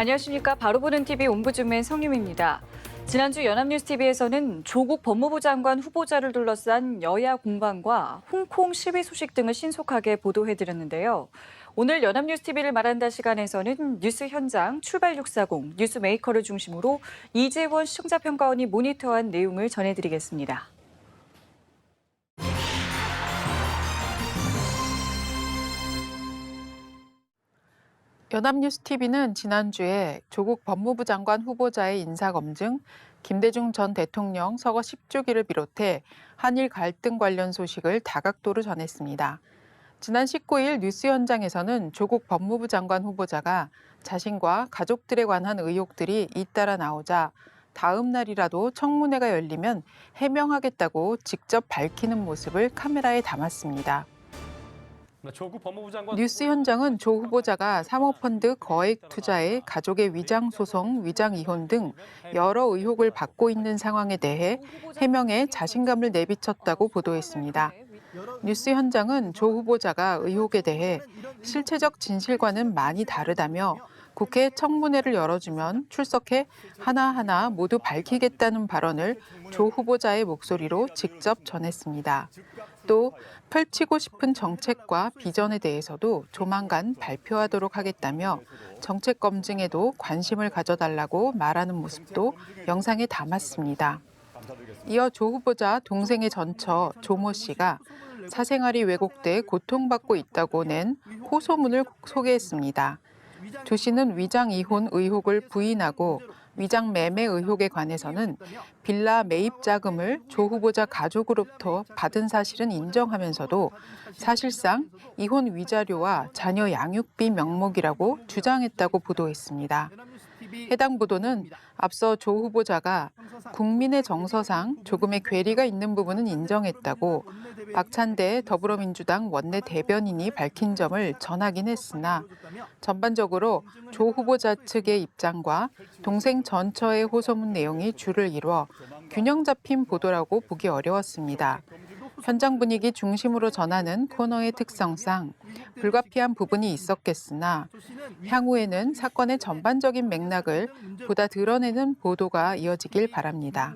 안녕하십니까. 바로 보는 TV 옴부즈맨 성유미입니다. 지난주 연합뉴스TV에서는 조국 법무부 장관 후보자를 둘러싼 여야 공방과 홍콩 시위 소식 등을 신속하게 보도해드렸는데요. 오늘 연합뉴스TV를 말한다 시간에서는 뉴스 현장, 출발 640, 뉴스메이커를 중심으로 이재원 시청자평가원이 모니터한 내용을 전해드리겠습니다. 연합뉴스TV는 지난주에 조국 법무부 장관 후보자의 인사검증, 김대중 전 대통령 서거 10주기를 비롯해 한일 갈등 관련 소식을 다각도로 전했습니다. 지난 19일 뉴스 현장에서는 조국 법무부 장관 후보자가 자신과 가족들에 관한 의혹들이 잇따라 나오자 다음 날이라도 청문회가 열리면 해명하겠다고 직접 밝히는 모습을 카메라에 담았습니다. 뉴스 현장은 조 후보자가 사모펀드 거액 투자에 가족의 위장 소송, 위장 이혼 등 여러 의혹을 받고 있는 상황에 대해 해명에 자신감을 내비쳤다고 보도했습니다. 뉴스 현장은 조 후보자가 의혹에 대해 실체적 진실과는 많이 다르다며 국회 청문회를 열어주면 출석해 하나하나 모두 밝히겠다는 발언을 조 후보자의 목소리로 직접 전했습니다. 또 펼치고 싶은 정책과 비전에 대해서도 조만간 발표하도록 하겠다며 정책 검증에도 관심을 가져달라고 말하는 모습도 영상에 담았습니다. 이어 조 후보자 동생의 전처 조모 씨가 사생활이 왜곡돼 고통받고 있다고 낸 호소문을 소개했습니다. 조 씨는 위장 이혼 의혹을 부인하고 위장 매매 의혹에 관해서는 빌라 매입 자금을 조 후보자 가족으로부터 받은 사실은 인정하면서도 사실상 이혼 위자료와 자녀 양육비 명목이라고 주장했다고 보도했습니다. 해당 보도는 앞서 조 후보자가 국민의 정서상 조금의 괴리가 있는 부분은 인정했다고 박찬대 더불어민주당 원내 대변인이 밝힌 점을 전하긴 했으나 전반적으로 조 후보자 측의 입장과 동생 전처의 호소문 내용이 줄을 이루어 균형 잡힌 보도라고 보기 어려웠습니다. 현장 분위기 중심으로 전하는 코너의 특성상 불가피한 부분이 있었겠으나 향후에는 사건의 전반적인 맥락을 보다 드러내는 보도가 이어지길 바랍니다.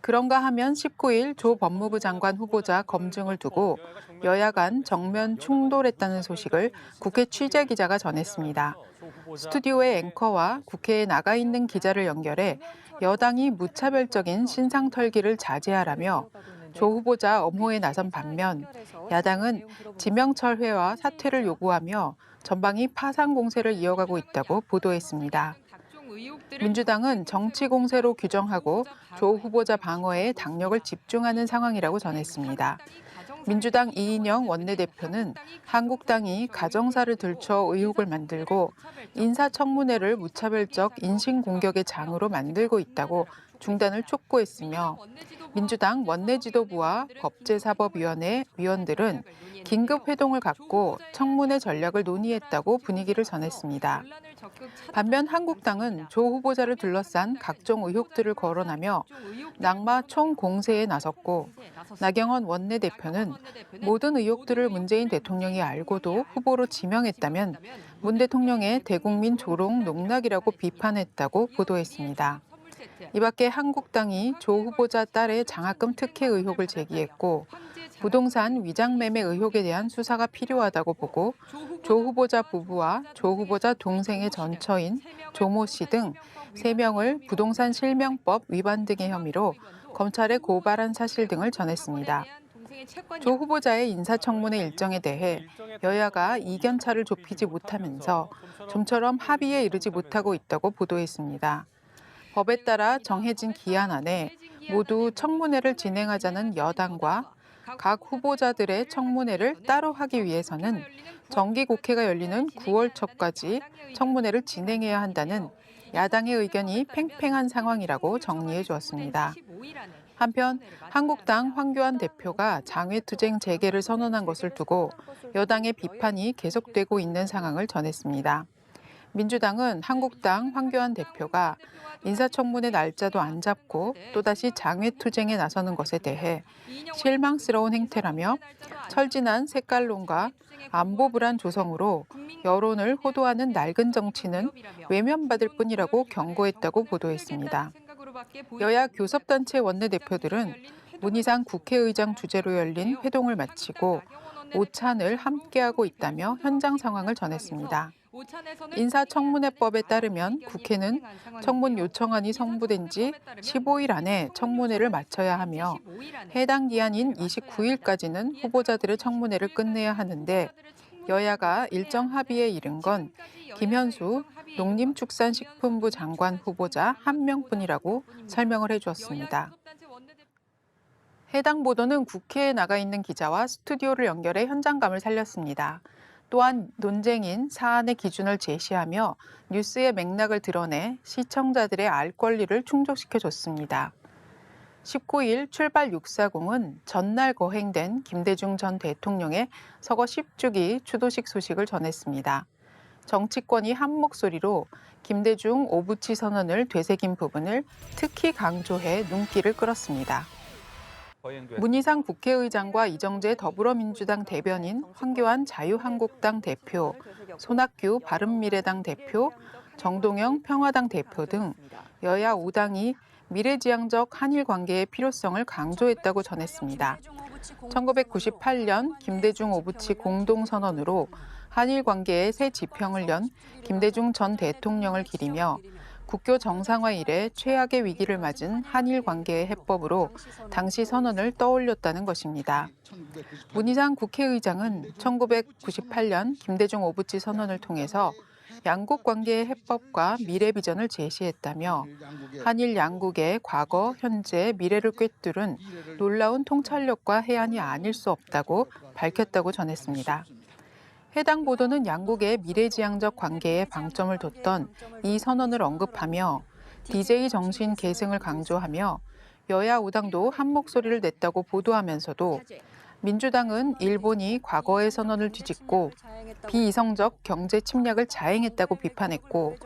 그런가 하면 19일 조 법무부 장관 후보자 검증을 두고 여야 간 정면 충돌했다는 소식을 국회 취재기자가 전했습니다. 스튜디오의 앵커와 국회에 나가 있는 기자를 연결해 여당이 무차별적인 신상 털기를 자제하라며 조 후보자 엄호에 나선 반면 야당은 지명철회와 사퇴를 요구하며 전방위 파상 공세를 이어가고 있다고 보도했습니다. 민주당은 정치 공세로 규정하고 조 후보자 방어에 당력을 집중하는 상황이라고 전했습니다. 민주당 이인영 원내대표는 한국당이 가정사를 들춰 의혹을 만들고 인사청문회를 무차별적 인신공격의 장으로 만들고 있다고 중단을 촉구했으며 민주당 원내지도부와 법제사법위원회 위원들은 긴급 회동을 갖고 청문회 전략을 논의했다고 분위기를 전했습니다. 반면 한국당은 조 후보자를 둘러싼 각종 의혹들을 거론하며 낙마 총공세에 나섰고 나경원 원내대표는 모든 의혹들을 문재인 대통령이 알고도 후보로 지명했다면 문 대통령의 대국민 조롱 농락이라고 비판했다고 보도했습니다. 이 밖에 한국당이 조 후보자 딸의 장학금 특혜 의혹을 제기했고 부동산 위장 매매 의혹에 대한 수사가 필요하다고 보고 조 후보자 부부와 조 후보자 동생의 전처인 조모 씨 등 3명을 부동산 실명법 위반 등의 혐의로 검찰에 고발한 사실 등을 전했습니다. 조 후보자의 인사청문회 일정에 대해 여야가 이견차를 좁히지 못하면서 좀처럼 합의에 이르지 못하고 있다고 보도했습니다. 법에 따라 정해진 기한 안에 모두 청문회를 진행하자는 여당과 각 후보자들의 청문회를 따로 하기 위해서는 정기국회가 열리는 9월 초까지 청문회를 진행해야 한다는 야당의 의견이 팽팽한 상황이라고 정리해 주었습니다. 한편 한국당 황교안 대표가 장외투쟁 재개를 선언한 것을 두고 여당의 비판이 계속되고 있는 상황을 전했습니다. 민주당은 한국당 황교안 대표가 인사청문회 날짜도 안 잡고 또다시 장외투쟁에 나서는 것에 대해 실망스러운 행태라며 철진한 색깔론과 안보 불안 조성으로 여론을 호도하는 낡은 정치는 외면받을 뿐이라고 경고했다고 보도했습니다. 여야 교섭단체 원내대표들은 문희상 국회의장 주재로 열린 회동을 마치고 오찬을 함께하고 있다며 현장 상황을 전했습니다. 인사청문회법에 따르면 국회는 청문 요청안이 송부된 지 15일 안에 청문회를 마쳐야 하며 해당 기한인 29일까지는 후보자들의 청문회를 끝내야 하는데 여야가 일정 합의에 이른 건 김현수 농림축산식품부 장관 후보자 한 명뿐이라고 설명을 해주었습니다. 해당 보도는 국회에 나가 있는 기자와 스튜디오를 연결해 현장감을 살렸습니다. 또한 논쟁인 사안의 기준을 제시하며 뉴스의 맥락을 드러내 시청자들의 알 권리를 충족시켜줬습니다. 19일 출발 640은 전날 거행된 김대중 전 대통령의 서거 10주기 추도식 소식을 전했습니다. 정치권이 한 목소리로 김대중 오부치 선언을 되새긴 부분을 특히 강조해 눈길을 끌었습니다. 문희상 국회의장과 이정재 더불어민주당 대변인, 황교안 자유한국당 대표, 손학규 바른미래당 대표, 정동영 평화당 대표 등 여야 5당이 미래지향적 한일 관계의 필요성을 강조했다고 전했습니다. 1998년 김대중 오부치 공동선언으로 한일 관계의 새 지평을 연 김대중 전 대통령을 기리며 국교 정상화 이래 최악의 위기를 맞은 한일 관계의 해법으로 당시 선언을 떠올렸다는 것입니다. 문희상 국회의장은 1998년 김대중 오부치 선언을 통해서 양국 관계의 해법과 미래 비전을 제시했다며 한일 양국의 과거, 현재, 미래를 꿰뚫은 놀라운 통찰력과 해안이 아닐 수 없다고 밝혔다고 전했습니다. 해당 보도는 양국의 미래지향적 관계에 방점을 뒀던 이 선언을 언급하며 DJ 정신 계승을 강조하며 여야 5당도 한 목소리를 냈다고 보도하면서도 민주당은 일본이 과거의 선언을 뒤집고 비이성적 경제 침략을 자행했다고 비판했고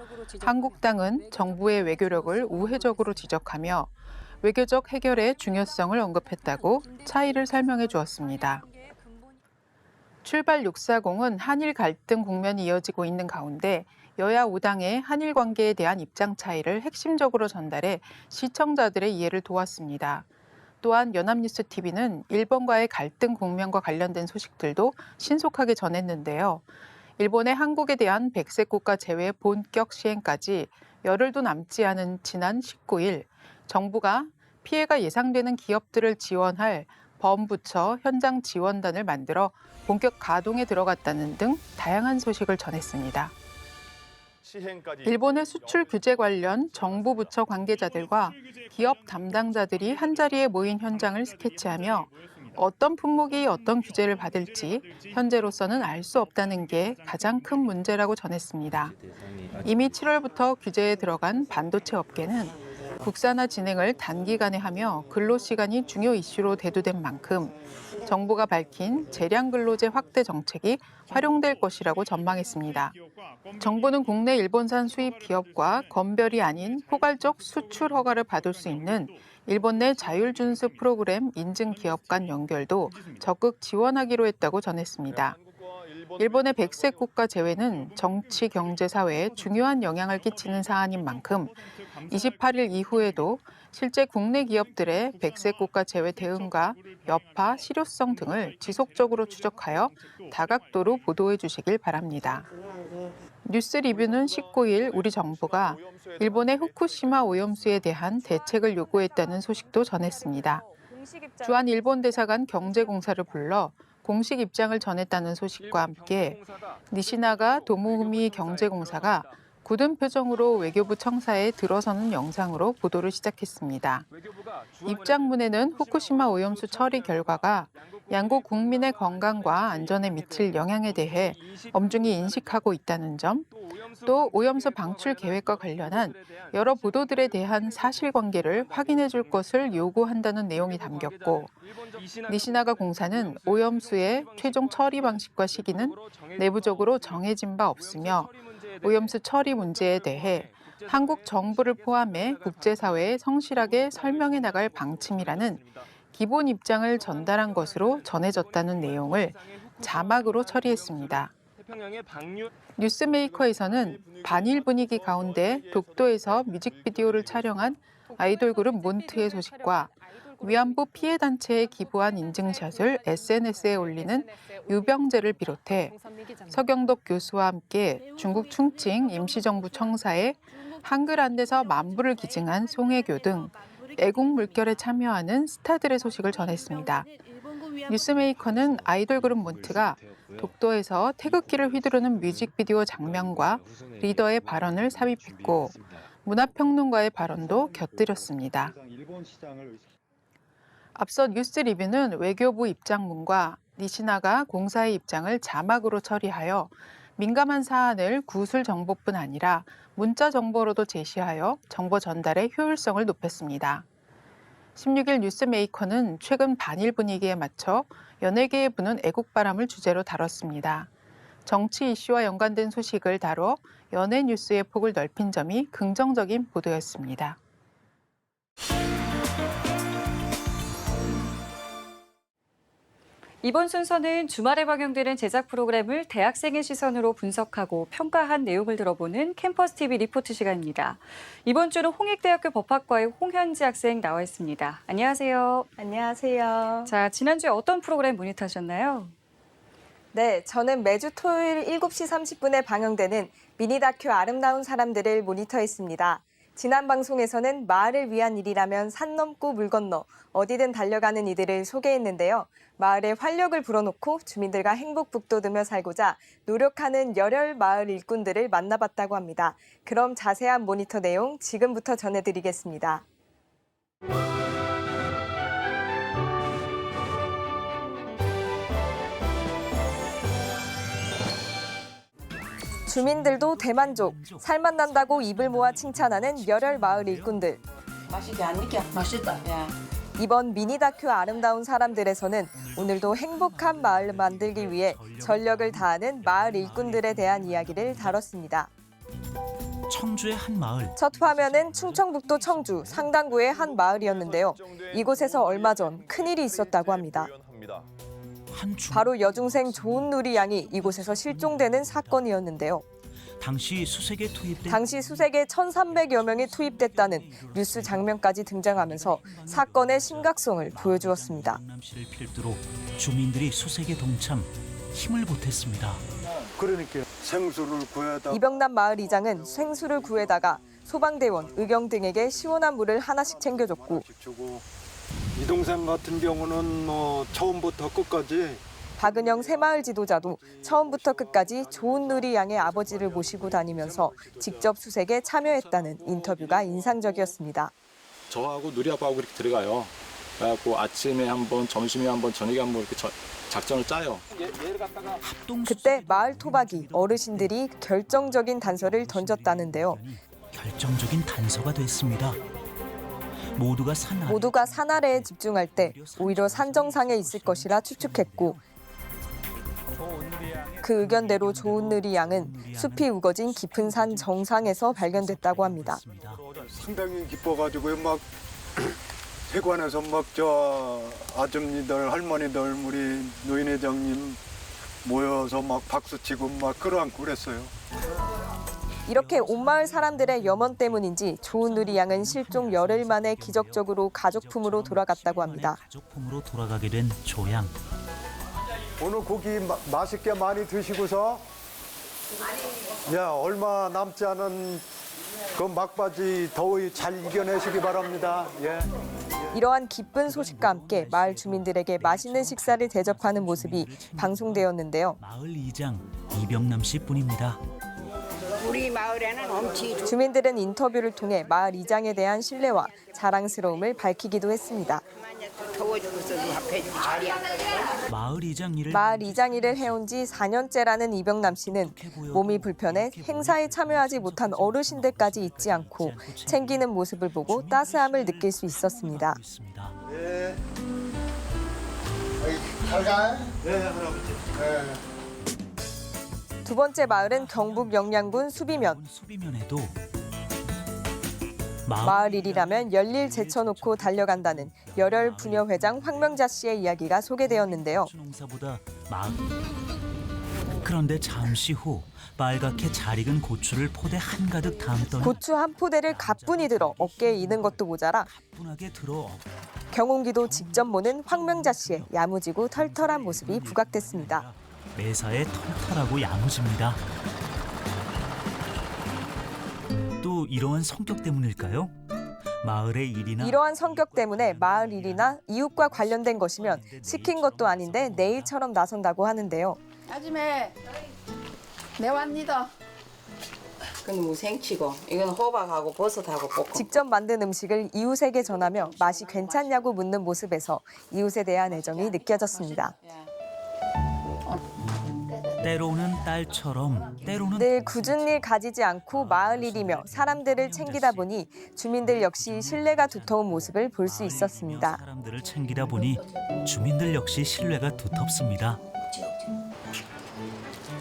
한국당은 정부의 외교력을 우회적으로 지적하며 외교적 해결의 중요성을 언급했다고 차이를 설명해 주었습니다. 출발 640은 한일 갈등 국면이 이어지고 있는 가운데 여야 5당의 한일 관계에 대한 입장 차이를 핵심적으로 전달해 시청자들의 이해를 도왔습니다. 또한 연합뉴스TV는 일본과의 갈등 국면과 관련된 소식들도 신속하게 전했는데요. 일본의 한국에 대한 백색 국가 제외 본격 시행까지 열흘도 남지 않은 지난 19일 정부가 피해가 예상되는 기업들을 지원할 범부처 현장 지원단을 만들어 본격 가동에 들어갔다는 등 다양한 소식을 전했습니다. 일본의 수출 규제 관련 정부 부처 관계자들과 기업 담당자들이 한자리에 모인 현장을 스케치하며 어떤 품목이 어떤 규제를 받을지 현재로서는 알 수 없다는 게 가장 큰 문제라고 전했습니다. 이미 7월부터 규제에 들어간 반도체 업계는 국산화 진행을 단기간에 하며 근로시간이 중요 이슈로 대두된 만큼 정부가 밝힌 재량 근로제 확대 정책이 활용될 것이라고 전망했습니다. 정부는 국내 일본산 수입 기업과 건별이 아닌 포괄적 수출 허가를 받을 수 있는 일본 내 자율준수 프로그램 인증 기업 간 연결도 적극 지원하기로 했다고 전했습니다. 일본의 백색 국가 제외는 정치, 경제, 사회에 중요한 영향을 끼치는 사안인 만큼 28일 이후에도 실제 국내 기업들의 백색 국가 제외 대응과 여파, 실효성 등을 지속적으로 추적하여 다각도로 보도해 주시길 바랍니다. 뉴스 리뷰는 19일 우리 정부가 일본의 후쿠시마 오염수에 대한 대책을 요구했다는 소식도 전했습니다. 주한 일본 대사관 경제공사를 불러 공식 입장을 전했다는 소식과 함께 니시나가 도모후미 경제공사가 굳은 표정으로 외교부 청사에 들어서는 영상으로 보도를 시작했습니다. 입장문에는 후쿠시마 오염수 처리 결과가 양국 국민의 건강과 안전에 미칠 영향에 대해 엄중히 인식하고 있다는 점, 또 오염수 방출 계획과 관련한 여러 보도들에 대한 사실관계를 확인해 줄 것을 요구한다는 내용이 담겼고, 니시나가 공사는 오염수의 최종 처리 방식과 시기는 내부적으로 정해진 바 없으며 오염수 처리 문제에 대해 한국 정부를 포함해 국제사회에 성실하게 설명해 나갈 방침이라는 기본 입장을 전달한 것으로 전해졌다는 내용을 자막으로 처리했습니다. 뉴스메이커에서는 반일 분위기 가운데 독도에서 뮤직비디오를 촬영한 아이돌 그룹 몬트의 소식과 위안부 피해 단체에 기부한 인증샷을 SNS에 올리는 유병재를 비롯해 서경덕 교수와 함께 중국 충칭 임시정부 청사에 한글 안에서 만부를 기증한 송혜교 등 애국 물결에 참여하는 스타들의 소식을 전했습니다. 뉴스메이커는 아이돌 그룹 몬트가 독도에서 태극기를 휘두르는 뮤직비디오 장면과 리더의 발언을 삽입했고 문화평론가의 발언도 곁들였습니다. 앞서 뉴스 리뷰는 외교부 입장문과 니시나가 공사의 입장을 자막으로 처리하여 민감한 사안을 구술 정보뿐 아니라 문자 정보로도 제시하여 정보 전달의 효율성을 높였습니다. 16일 뉴스메이커는 최근 반일 분위기에 맞춰 연예계에 부는 애국바람을 주제로 다뤘습니다. 정치 이슈와 연관된 소식을 다뤄 연예 뉴스의 폭을 넓힌 점이 긍정적인 보도였습니다. 이번 순서는 주말에 방영되는 제작 프로그램을 대학생의 시선으로 분석하고 평가한 내용을 들어보는 캠퍼스 TV 리포트 시간입니다. 이번 주는 홍익대학교 법학과의 홍현지 학생 나와 있습니다. 안녕하세요. 안녕하세요. 자, 지난주에 어떤 프로그램 모니터하셨나요? 네, 저는 매주 토요일 7시 30분에 방영되는 미니 다큐 아름다운 사람들을 모니터했습니다. 지난 방송에서는 마을을 위한 일이라면 산 넘고 물 건너 어디든 달려가는 이들을 소개했는데요. 마을에 활력을 불어넣고 주민들과 행복 북돋우며 살고자 노력하는 열혈 마을 일꾼들을 만나봤다고 합니다. 그럼 자세한 모니터 내용 지금부터 전해드리겠습니다. 주민들도 대만족, 살맛 난다고 입을 모아 칭찬하는 열혈 마을 일꾼들. 맛있게 안 익혀? 맛있다. 야. 이번 미니 다큐 아름다운 사람들에서는 오늘도 행복한 마을 만들기 위해 전력을 다하는 마을 일꾼들에 대한 이야기를 다뤘습니다. 청주의 한 마을. 첫 화면은 충청북도 청주 상당구의 한 마을이었는데요. 이곳에서 얼마 전 큰일이 있었다고 합니다. 바로 여중생 조은누리 양이 이곳에서 실종되는 사건이었는데요. 당시 수색에 투입된 당시 수색에 1,300여 명이 투입됐다는 뉴스 장면까지 등장하면서 사건의 심각성을 보여주었습니다. 남씨를 필두로 주민들이 수색에 동참 힘을 보탰습니다. 그러니까 생수를 구해다. 이병남 마을 이장은 생수를 구해다가 소방대원, 의경 등에게 시원한 물을 하나씩 챙겨줬고 이 동생 같은 경우는 처음부터 끝까지 박은영 새마을 지도자도 처음부터 끝까지 조은누리 양의 아버지를 모시고 다니면서 직접 수색에 참여했다는 인터뷰가 인상적이었습니다. 저하고 누리 아빠하고 이렇게 들어가요. 그래갖고 아침에 한번, 점심에 한번, 저녁에 한번 이렇게 작전을 짜요. 그때 마을 토박이 어르신들이 결정적인 단서를 던졌다는데요. 결정적인 단서가 됐습니다. 모두가 산 아래에 집중할 때 오히려 산 정상에 있을 것이라 추측했고 그 의견대로 조은누리 양은 숲이 우거진 깊은 산 정상에서 발견됐다고 합니다. 상당히 기뻐가지고요. 막 세관에서 막 저 아줌니들, 할머니들, 우리 노인회장님 모여서 막 박수치고 막 끌어안고 그랬어요. 이렇게 온 마을 사람들의 염원 때문인지 조은누리 양은 실종 열흘 만에 기적적으로 가족품으로 돌아갔다고 합니다. 가족품으로 돌아가게 된 조양. 오늘 고기 맛있게 많이 드시고서 얼마 남지 않은 그 막바지 더위 잘 이겨내시기 바랍니다. 예. 이러한 기쁜 소식과 함께 마을 주민들에게 맛있는 식사를 대접하는 모습이 방송되었는데요. 마을 이장 이병남 씨뿐입니다. 우리 마을에는 엄치 주민들은 인터뷰를 통해 마을 이장에 대한 신뢰와 자랑스러움을 밝히기도 했습니다. 더워 죽어서 앞에 주고 자리야. 마을 이장 일을 해온 지 4년째라는 이병남 씨는 몸이 불편해 행사에 참여하지 못한 어르신들까지 잊지 않고 챙기는 모습을 보고 따스함을 느낄 수 있었습니다. 네. 잘 가. 네, 할아버지. 네. 두 번째 마을은 경북 영양군 수비면. 수비면에도 마을 일이라면 열일 제쳐놓고 달려간다는 열혈 부녀회장 황명자 씨의 이야기가 소개되었는데요. 그런데 잠시 후 빨갛게 잘 익은 고추를 포대 한가득 담더니 고추 한 포대를 가뿐히 들어 어깨에 이는 것도 모자라 가뿐하게 들어 경운기도 직접 모는 황명자 씨의 야무지고 털털한 모습이 부각됐습니다. 매사에 털털하고 야무집니다. 또 이러한 성격 때문일까요? 마을의 일이나 이러한 성격 때문에 마을 일이나 이웃과 관련된 것이면 시킨 것도 아닌데 내일처럼 나선다고 하는데요. 아줌매, 내 왔니다. 그건 무생치고 이건 호박하고 버섯하고 볶음. 직접 만든 음식을 이웃에게 전하며 맛이 괜찮냐고 묻는 모습에서 이웃에 대한 애정이 느껴졌습니다. 때로는 딸처럼 때로는 늘 굳은 일 가지지 않고 마을 일이며 사람들을 챙기다 보니 주민들 역시 신뢰가 두터운 모습을 볼 수 있었습니다. 사람들을 챙기다 보니 주민들 역시 신뢰가 두텁습니다.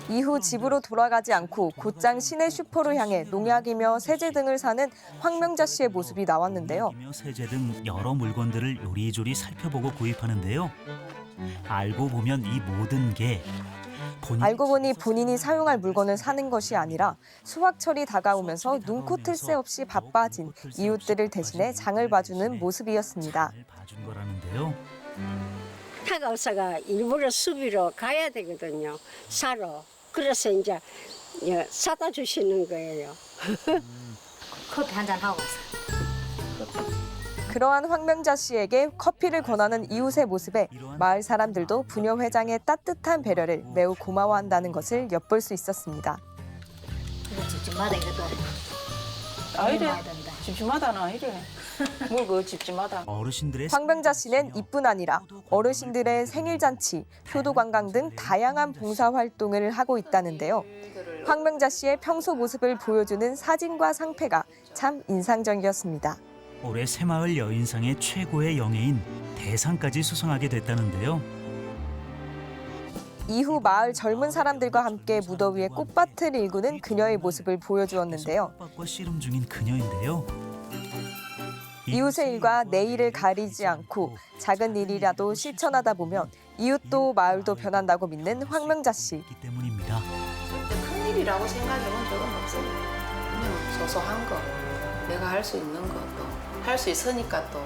이후 집으로 돌아가지 않고 곧장 시내 슈퍼로 향해 농약이며 세제 등을 사는 황명자 씨의 모습이 나왔는데요. 세제 등 여러 물건들을 요리조리 살펴보고 구입하는데요. 알고 보면 이 모든 게 알고 보니 본인이 사용할 물건을 사는 것이 아니라 수확철이 다가오면서 눈코 뜰 새 없이 바빠진 이웃들을 대신해 장을 봐주는 모습이었습니다. 잘 봐준 거라는데요. 다가오사가 일부러 수비로 가야 되거든요. 사러. 그래서 이제 사다 주시는 거예요. 커피 한잔 하고 왔어. 그러한 황명자 씨에게 커피를 권하는 이웃의 모습에 마을 사람들도 부녀 회장의 따뜻한 배려를 매우 고마워한다는 것을 엿볼 수 있었습니다. 이거 집집마다 이것도 아이래. 해야 된다. 집집마다는 아이래. 뭐그 집집마다. 어르신들의 황명자 씨는 이뿐 아니라 어르신들의 생일잔치, 효도관광 등 다양한 봉사활동을 하고 있다는데요. 황명자 씨의 평소 모습을 보여주는 사진과 상패가 참 인상적이었습니다. 올해 새마을 여인상의 최고의 영예인 대상까지 수상하게 됐다는데요. 이후 마을 젊은 사람들과 함께 무더위에 꽃밭을 일구는 그녀의 모습을 보여주었는데요. 꽃밭과 씨름 중인 그녀인데요. 이웃의 일과 내 일을 가리지 않고 작은 일이라도 실천하다 보면 이웃도 마을도 변한다고 믿는 황명자 씨. 있기 때문입니다. 큰 일이라고 생각해 본 적은 없어요. 그냥 소소한 거, 내가 할 수 있는 거 또 할 수 있으니까 또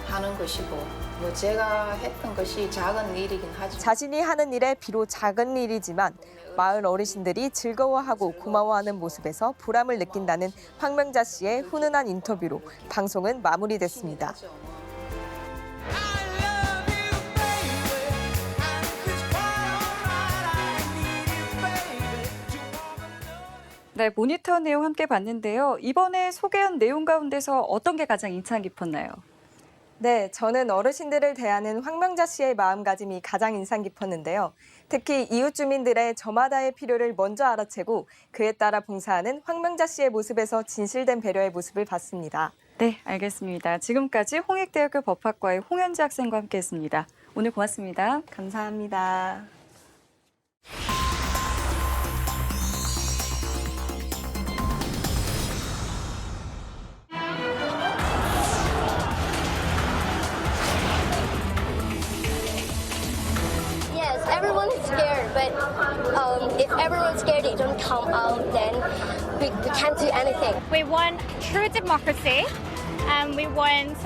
하는 것이고 뭐 제가 했던 것이 작은 일이긴 하죠. 자신이 하는 일에 비록 작은 일이지만 마을 어르신들이 즐거워하고 고마워하는 모습에서 보람을 느낀다는 황명자 씨의 훈훈한 인터뷰로 방송은 마무리됐습니다. 네, 모니터 내용 함께 봤는데요. 이번에 소개한 내용 가운데서 어떤 게 가장 인상 깊었나요? 네, 저는 어르신들을 대하는 황명자 씨의 마음가짐이 가장 인상 깊었는데요. 특히 이웃 주민들의 저마다의 필요를 먼저 알아채고 그에 따라 봉사하는 황명자 씨의 모습에서 진실된 배려의 모습을 봤습니다. 네, 알겠습니다. 지금까지 홍익대학교 법학과의 홍현지 학생과 함께했습니다. 오늘 고맙습니다. 감사합니다. Yes, everyone is scared, but if everyone's scared, they don't come out, then we can't do anything. We want true democracy, and we want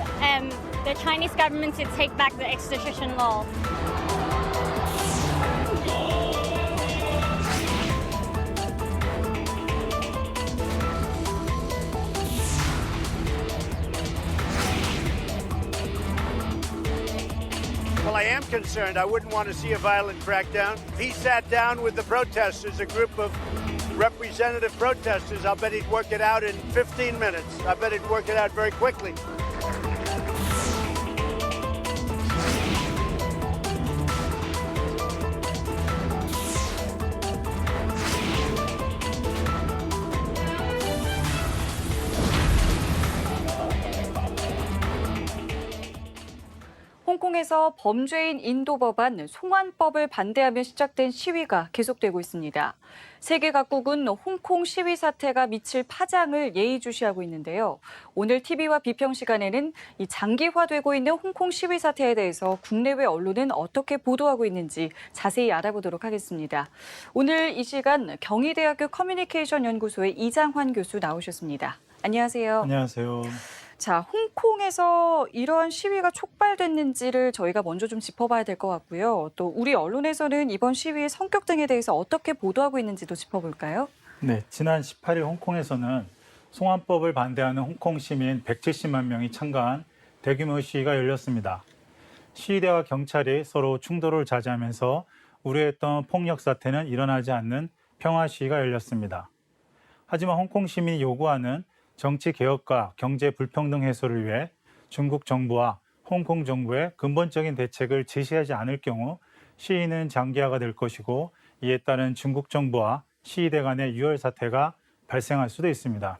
the Chinese government to take back the extradition law. Well, I am concerned. I wouldn't want to see a violent crackdown. He sat down with the protesters, a group of representative protesters. I'll bet he'd work it out in 15 minutes. I bet he'd work it out very quickly. 홍콩의 홍콩에서 범죄인 인도 법안 송환법을 반대하며 시작된 시위가 계속되고 있습니다. 세계 각국은 홍콩 시위 사태가 미칠 파장을 예의주시하고 있는데요. 오늘 TV와 비평 시간에는 이 장기화되고 있는 홍콩 시위 사태에 대해서 국내외 언론은 어떻게 보도하고 있는지 자세히 알아보도록 하겠습니다. 오늘 이 시간 경희대학교 커뮤니케이션 연구소의 이장환 교수 나오셨습니다. 안녕하세요. 안녕하세요. 자, 홍콩에서 이러한 시위가 촉발됐는지를 저희가 먼저 좀 짚어봐야 될 것 같고요. 또 우리 언론에서는 이번 시위의 성격 등에 대해서 어떻게 보도하고 있는지도 짚어볼까요? 네, 지난 18일 홍콩에서는 송환법을 반대하는 홍콩 시민 170만 명이 참가한 대규모 시위가 열렸습니다. 시위대와 경찰이 서로 충돌을 자제하면서 우려했던 폭력 사태는 일어나지 않는 평화 시위가 열렸습니다. 하지만 홍콩 시민이 요구하는 정치 개혁과 경제 불평등 해소를 위해 중국 정부와 홍콩 정부의 근본적인 대책을 제시하지 않을 경우 시위는 장기화가 될 것이고, 이에 따른 중국 정부와 시위대 간의 유혈 사태가 발생할 수도 있습니다.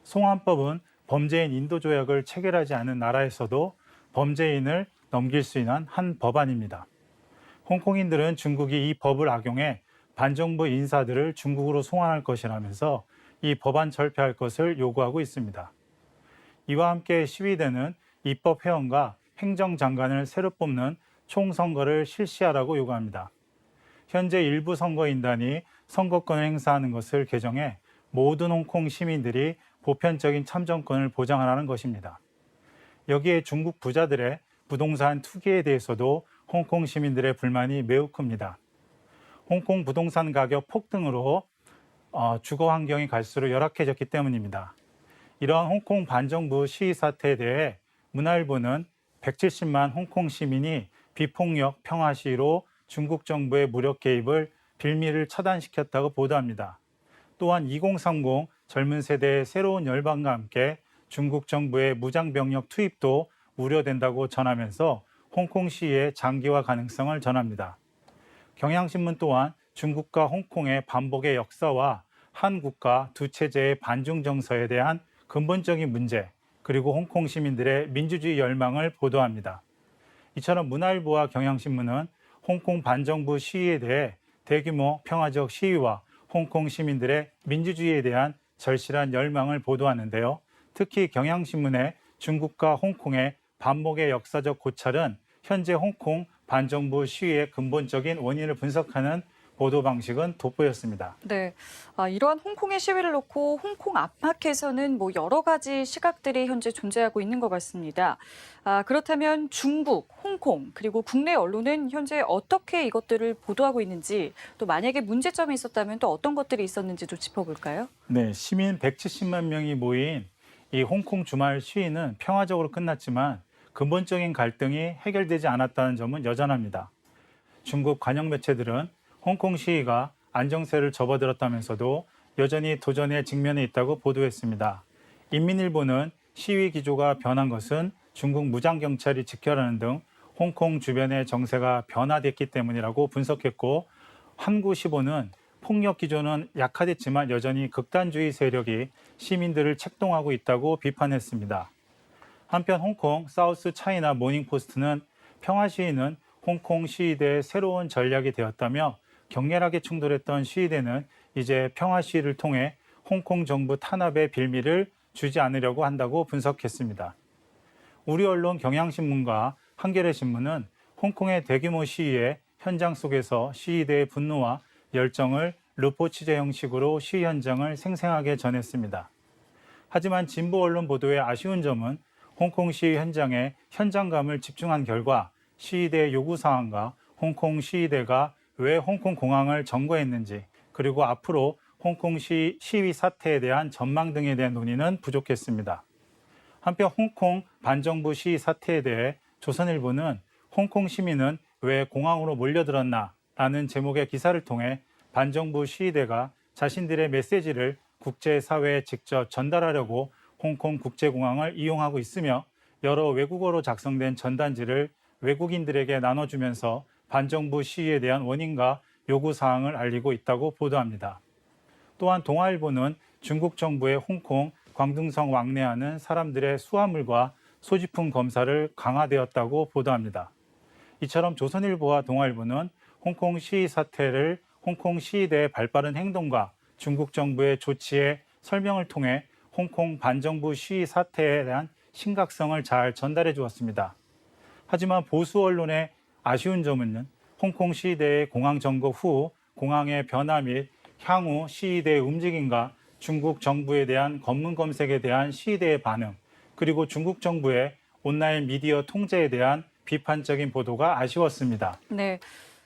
송환법은 범죄인 인도 조약을 체결하지 않은 나라에서도 범죄인을 넘길 수 있는 한 법안입니다. 홍콩인들은 중국이 이 법을 악용해 반정부 인사들을 중국으로 송환할 것이라면서 이 법안 철폐할 것을 요구하고 있습니다. 이와 함께 시위대는 입법 회원과 행정장관을 새로 뽑는 총선거를 실시하라고 요구합니다. 현재 일부 선거인단이 선거권을 행사하는 것을 개정해 모든 홍콩 시민들이 보편적인 참정권을 보장하라는 것입니다. 여기에 중국 부자들의 부동산 투기에 대해서도 홍콩 시민들의 불만이 매우 큽니다. 홍콩 부동산 가격 폭등으로 주거 환경이 갈수록 열악해졌기 때문입니다. 이러한 홍콩 반정부 시위 사태에 대해 문화일보는 170만 홍콩 시민이 비폭력 평화 시위로 중국 정부의 무력 개입을 빌미를 차단시켰다고 보도합니다. 또한 2030 젊은 세대의 새로운 열방과 함께 중국 정부의 무장병력 투입도 우려된다고 전하면서 홍콩 시위의 장기화 가능성을 전합니다. 경향신문 또한 중국과 홍콩의 반복의 역사와 한 국가 두 체제의 반중 정서에 대한 근본적인 문제, 그리고 홍콩 시민들의 민주주의 열망을 보도합니다. 이처럼 문화일보와 경향신문은 홍콩 반정부 시위에 대해 대규모 평화적 시위와 홍콩 시민들의 민주주의에 대한 절실한 열망을 보도하는데요. 특히 경향신문의 중국과 홍콩의 반복의 역사적 고찰은 현재 홍콩 반정부 시위의 근본적인 원인을 분석하는 보도 방식은 돋보였습니다. 네, 이러한 홍콩의 시위를 놓고 홍콩 안팎에서는 여러 가지 시각들이 현재 존재하고 있는 것 같습니다. 그렇다면 중국, 홍콩, 그리고 국내 언론은 현재 어떻게 이것들을 보도하고 있는지, 또 만약에 문제점이 있었다면 또 어떤 것들이 있었는지도 짚어볼까요? 네, 시민 170만 명이 모인 이 홍콩 주말 시위는 평화적으로 끝났지만 근본적인 갈등이 해결되지 않았다는 점은 여전합니다. 중국 관영 매체들은 홍콩 시위가 안정세를 접어들었다면서도 여전히 도전에 직면해 있다고 보도했습니다. 인민일보는 시위 기조가 변한 것은 중국 무장경찰이 직결하는 등 홍콩 주변의 정세가 변화됐기 때문이라고 분석했고, 한국시보는 폭력 기조는 약화됐지만 여전히 극단주의 세력이 시민들을 책동하고 있다고 비판했습니다. 한편 홍콩 사우스 차이나 모닝포스트는 평화 시위는 홍콩 시위대의 새로운 전략이 되었다며, 격렬하게 충돌했던 시위대는 이제 평화 시위를 통해 홍콩 정부 탄압의 빌미를 주지 않으려고 한다고 분석했습니다. 우리 언론 경향신문과 한겨레신문은 홍콩의 대규모 시위의 현장 속에서 시위대의 분노와 열정을 루포 취재 형식으로 시위 현장을 생생하게 전했습니다. 하지만 진보 언론 보도의 아쉬운 점은 홍콩 시위 현장에 현장감을 집중한 결과 시위대의 요구사항과 홍콩 시위대가 왜 홍콩 공항을 점거했는지, 그리고 앞으로 홍콩 시위 사태에 대한 전망 등에 대한 논의는 부족했습니다. 한편 홍콩 반정부 시위 사태에 대해 조선일보는 홍콩 시민은 왜 공항으로 몰려들었나 라는 제목의 기사를 통해 반정부 시위대가 자신들의 메시지를 국제사회에 직접 전달하려고 홍콩 국제공항을 이용하고 있으며, 여러 외국어로 작성된 전단지를 외국인들에게 나눠주면서 반정부 시위에 대한 원인과 요구사항을 알리고 있다고 보도합니다. 또한 동아일보는 중국 정부의 홍콩 광둥성 왕래하는 사람들의 수화물과 소지품 검사를 강화되었다고 보도합니다. 이처럼 조선일보와 동아일보는 홍콩 시위 사태를 홍콩 시위대의 발빠른 행동과 중국 정부의 조치에 설명을 통해 홍콩 반정부 시위 사태에 대한 심각성을 잘 전달해 주었습니다. 하지만 보수 언론의 아쉬운 점은 홍콩 시위대의 공항 점거 후 공항의 변화 및 향후 시위대의 움직임과 중국 정부에 대한 검문 검색에 대한 시위대의 반응, 그리고 중국 정부의 온라인 미디어 통제에 대한 비판적인 보도가 아쉬웠습니다. 네.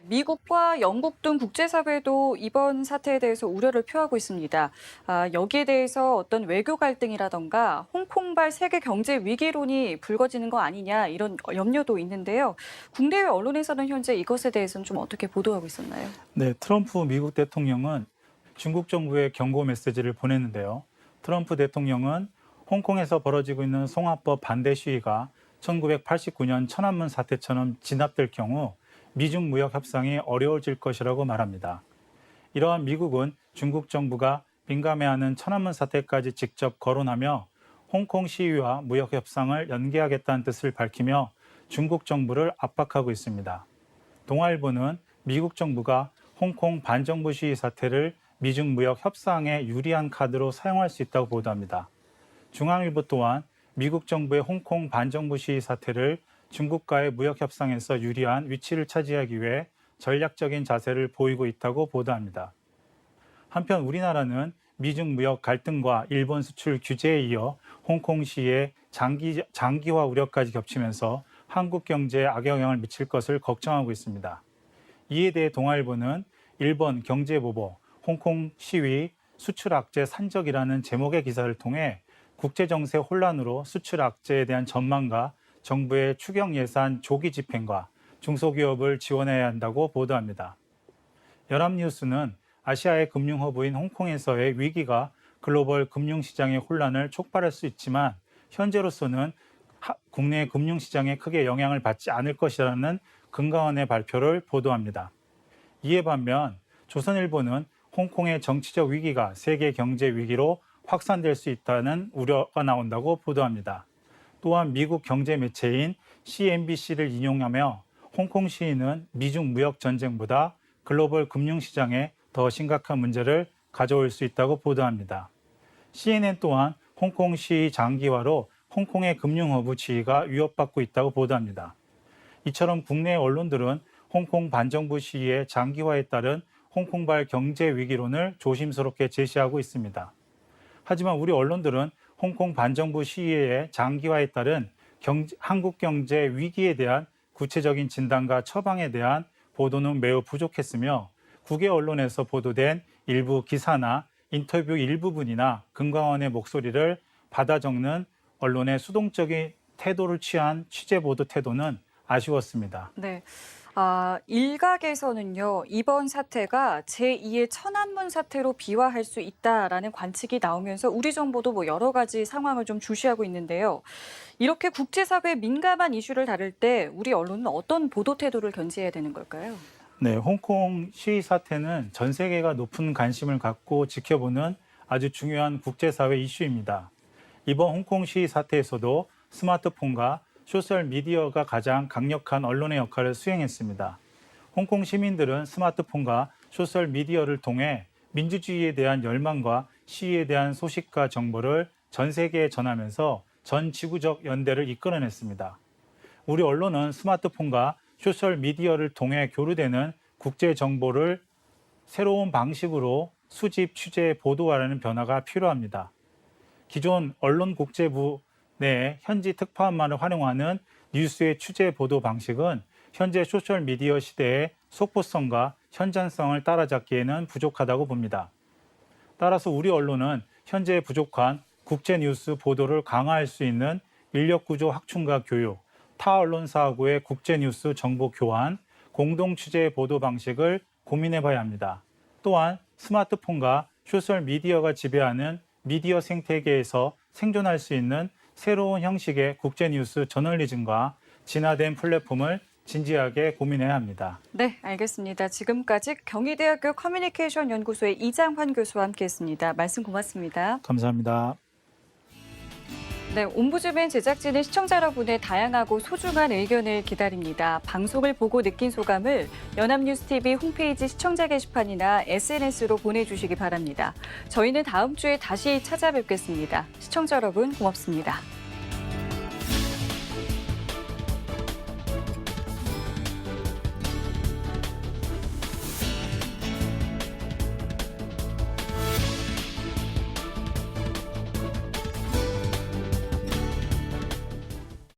미국과 영국 등 국제사회도 이번 사태에 대해서 우려를 표하고 있습니다. 여기에 대해서 어떤 외교 갈등이라던가 홍콩발 세계 경제 위기론이 불거지는 거 아니냐 이런 염려도 있는데요. 국내외 언론에서는 현재 이것에 대해서는 좀 어떻게 보도하고 있었나요? 네, 트럼프 미국 대통령은 중국 정부에 경고 메시지를 보냈는데요. 트럼프 대통령은 홍콩에서 벌어지고 있는 송화법 반대 시위가 1989년 천안문 사태처럼 진압될 경우 미중 무역 협상이 어려워질 것이라고 말합니다. 이러한 미국은 중국 정부가 민감해하는 천안문 사태까지 직접 거론하며 홍콩 시위와 무역 협상을 연기하겠다는 뜻을 밝히며 중국 정부를 압박하고 있습니다. 동아일보는 미국 정부가 홍콩 반정부 시위 사태를 미중 무역 협상에 유리한 카드로 사용할 수 있다고 보도합니다. 중앙일보 또한 미국 정부의 홍콩 반정부 시위 사태를 중국과의 무역 협상에서 유리한 위치를 차지하기 위해 전략적인 자세를 보이고 있다고 보도합니다. 한편 우리나라는 미중 무역 갈등과 일본 수출 규제에 이어 홍콩 시위의 장기화 우려까지 겹치면서 한국 경제에 악영향을 미칠 것을 걱정하고 있습니다. 이에 대해 동아일보는 일본 경제보보 홍콩 시위 수출 악재 산적이라는 제목의 기사를 통해 국제 정세 혼란으로 수출 악재에 대한 전망과 정부의 추경 예산 조기 집행과 중소기업을 지원해야 한다고 보도합니다. 연합뉴스는 아시아의 금융허브인 홍콩에서의 위기가 글로벌 금융시장의 혼란을 촉발할 수 있지만 현재로서는 국내 금융시장에 크게 영향을 받지 않을 것이라는 금감원의 발표를 보도합니다. 이에 반면 조선일보는 홍콩의 정치적 위기가 세계 경제 위기로 확산될 수 있다는 우려가 나온다고 보도합니다. 또한 미국 경제 매체인 CNBC를 인용하며 홍콩 시위는 미중 무역 전쟁보다 글로벌 금융시장에 더 심각한 문제를 가져올 수 있다고 보도합니다. CNN 또한 홍콩 시위 장기화로 홍콩의 금융허브 지위가 위협받고 있다고 보도합니다. 이처럼 국내 언론들은 홍콩 반정부 시위의 장기화에 따른 홍콩발 경제 위기론을 조심스럽게 제시하고 있습니다. 하지만 우리 언론들은 홍콩 반정부 시위의 장기화에 따른 한국 경제 위기에 대한 구체적인 진단과 처방에 대한 보도는 매우 부족했으며 국외 언론에서 보도된 일부 기사나 인터뷰 일부분이나 금감원의 목소리를 받아 적는 언론의 수동적인 태도를 취한 취재 보도 태도는 아쉬웠습니다. 네. 일각에서는요, 이번 사태가 제2의 천안문 사태로 비화할 수 있다라는 관측이 나오면서 우리 정부도 여러 가지 상황을 좀 주시하고 있는데요. 이렇게 국제사회 민감한 이슈를 다룰 때 우리 언론은 어떤 보도 태도를 견지해야 되는 걸까요? 네, 홍콩 시위 사태는 전 세계가 높은 관심을 갖고 지켜보는 아주 중요한 국제사회 이슈입니다. 이번 홍콩 시위 사태에서도 스마트폰과 소셜미디어가 가장 강력한 언론의 역할을 수행했습니다. 홍콩 시민들은 스마트폰과 소셜미디어를 통해 민주주의에 대한 열망과 시위에 대한 소식과 정보를 전 세계에 전하면서 전 지구적 연대를 이끌어냈습니다. 우리 언론은 스마트폰과 소셜미디어를 통해 교류되는 국제 정보를 새로운 방식으로 수집, 취재, 보도하려는 변화가 필요합니다. 기존 언론국제부 내 현지 특파원만을 활용하는 뉴스의 취재 보도 방식은 현재 소셜미디어 시대의 속보성과 현장성을 따라잡기에는 부족하다고 봅니다. 따라서 우리 언론은 현재 부족한 국제 뉴스 보도를 강화할 수 있는 인력 구조 확충과 교육, 타 언론사하고의 국제 뉴스 정보 교환, 공동 취재 보도 방식을 고민해 봐야 합니다. 또한 스마트폰과 소셜미디어가 지배하는 미디어 생태계에서 생존할 수 있는 새로운 형식의 국제뉴스 저널리즘과 진화된 플랫폼을 진지하게 고민해야 합니다. 네, 알겠습니다. 지금까지 경희대학교 커뮤니케이션 연구소의 이장환 교수와 함께했습니다. 말씀 고맙습니다. 감사합니다. 네, 옴부즈맨 제작진은 시청자 여러분의 다양하고 소중한 의견을 기다립니다. 방송을 보고 느낀 소감을 연합뉴스TV 홈페이지 시청자 게시판이나 SNS로 보내주시기 바랍니다. 저희는 다음 주에 다시 찾아뵙겠습니다. 시청자 여러분 고맙습니다.